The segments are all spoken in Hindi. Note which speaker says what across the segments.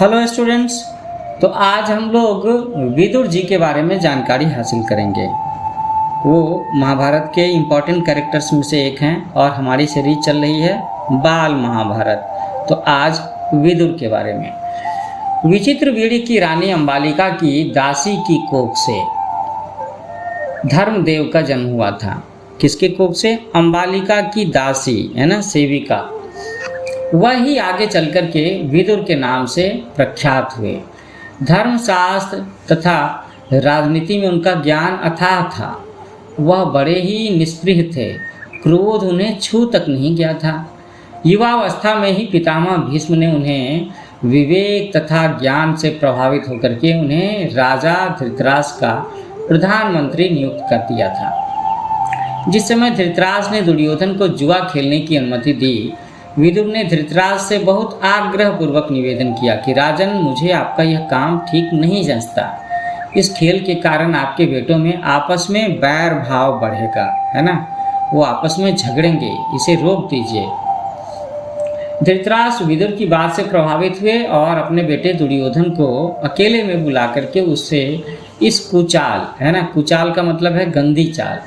Speaker 1: Hello students. तो आज हम लोग विदुर जी के बारे में जानकारी हासिल करेंगे। वो महाभारत के इम्पोर्टेंट कैरेक्टर्स में से एक हैं और हमारी सीरीज चल रही है बाल महाभारत। तो आज विदुर के बारे में। विचित्रवीर्य की रानी अंबालिका की दासी की कोख से धर्मदेव का जन्म हुआ था। किसके कोख से? अंबालिका की दासी है ना, सेविका। वह ही आगे चलकर के विदुर के नाम से प्रख्यात हुए। धर्मशास्त्र तथा राजनीति में उनका ज्ञान अथाह था। वह बड़े ही निष्पृह थे, क्रोध उन्हें छू तक नहीं गया था। युवावस्था में ही पितामह भीष्म ने उन्हें विवेक तथा ज्ञान से प्रभावित होकर के उन्हें राजा धृतराष्ट्र का प्रधानमंत्री नियुक्त कर दिया था। जिस समय धृतराष्ट्र ने दुर्योधन को जुआ खेलने की अनुमति दी, विदुर ने धृतराष्ट्र से बहुत आग्रहपूर्वक निवेदन किया कि राजन, मुझे आपका यह काम ठीक नहीं जंचता। इस खेल के कारण आपके बेटों में आपस में बैर भाव बढ़ेगा, है ना, वो आपस में झगड़ेंगे, इसे रोक दीजिए। धृतराष्ट्र विदुर की बात से प्रभावित हुए और अपने बेटे दुर्योधन को अकेले में बुला करके उससे इस कुचाल, है ना, कुचाल का मतलब है गंदी चाल,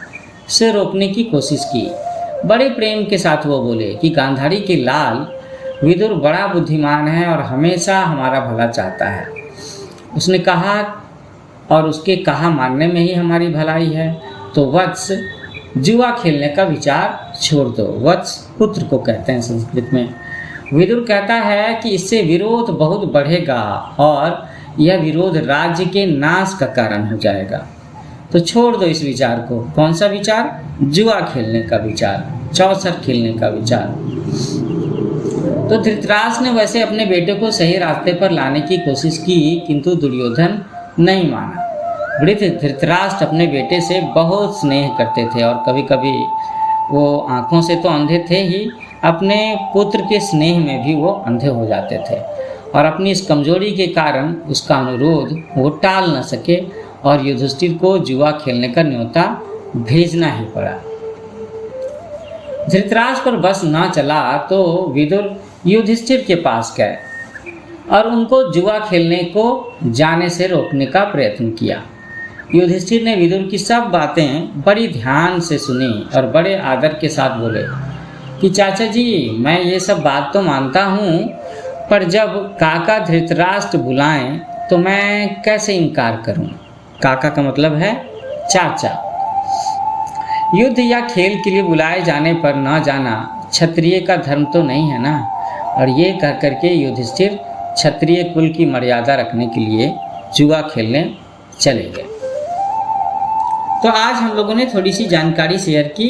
Speaker 1: से रोकने की कोशिश की। बड़े प्रेम के साथ वो बोले कि गांधारी के लाल, विदुर बड़ा बुद्धिमान है और हमेशा हमारा भला चाहता है। उसने कहा और उसके कहा मानने में ही हमारी भलाई है। तो वत्स, जुआ खेलने का विचार छोड़ दो। वत्स पुत्र को कहते हैं संस्कृत में। विदुर कहता है कि इससे विरोध बहुत बढ़ेगा और यह विरोध राज्य के नाश का कारण हो जाएगा। तो छोड़ दो इस विचार को। कौन सा विचार? जुआ खेलने का विचार, चौसर खेलने का विचार। तो धृतराष्ट्र ने वैसे अपने बेटे को सही रास्ते पर लाने की कोशिश की, किंतु दुर्योधन नहीं माना। वृद्ध धृतराष्ट्र अपने बेटे से बहुत स्नेह करते थे और कभी कभी वो आंखों से तो अंधे थे ही, अपने पुत्र के स्नेह में भी वो अंधे हो जाते थे और अपनी इस कमजोरी के कारण उसका अनुरोध वो टाल न सके और युधिष्ठिर को जुआ खेलने का न्योता भेजना ही पड़ा। धृतराष्ट्र पर बस ना चला तो विदुर युधिष्ठिर के पास गए और उनको जुआ खेलने को जाने से रोकने का प्रयत्न किया। युधिष्ठिर ने विदुर की सब बातें बड़ी ध्यान से सुनी और बड़े आदर के साथ बोले कि चाचा जी, मैं ये सब बात तो मानता हूँ, पर जब काका धृतराष्ट्र बुलाएं तो मैं कैसे इनकार करूँ। काका का मतलब है चाचा। युद्ध या खेल के लिए बुलाए जाने पर न जाना क्षत्रिय का धर्म तो नहीं है ना। और ये कह करके युधिष्ठिर क्षत्रिय कुल की मर्यादा रखने के लिए जुआ खेलने चले गए। तो आज हम लोगों ने थोड़ी सी जानकारी शेयर की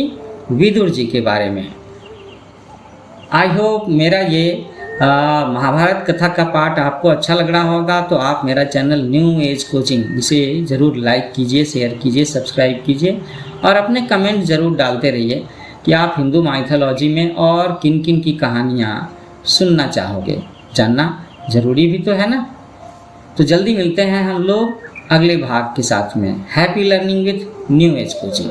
Speaker 1: विदुर जी के बारे में। आई होप मेरा ये महाभारत कथा का पाठ आपको अच्छा लग रहा होगा। तो आप मेरा चैनल न्यू एज कोचिंग, इसे ज़रूर लाइक कीजिए, शेयर कीजिए, सब्सक्राइब कीजिए और अपने कमेंट ज़रूर डालते रहिए कि आप हिंदू माइथोलॉजी में और किन किन की कहानियाँ सुनना चाहोगे। जानना ज़रूरी भी तो है ना। तो जल्दी मिलते हैं हम लोग अगले भाग के साथ में। Happy learning with new age coaching.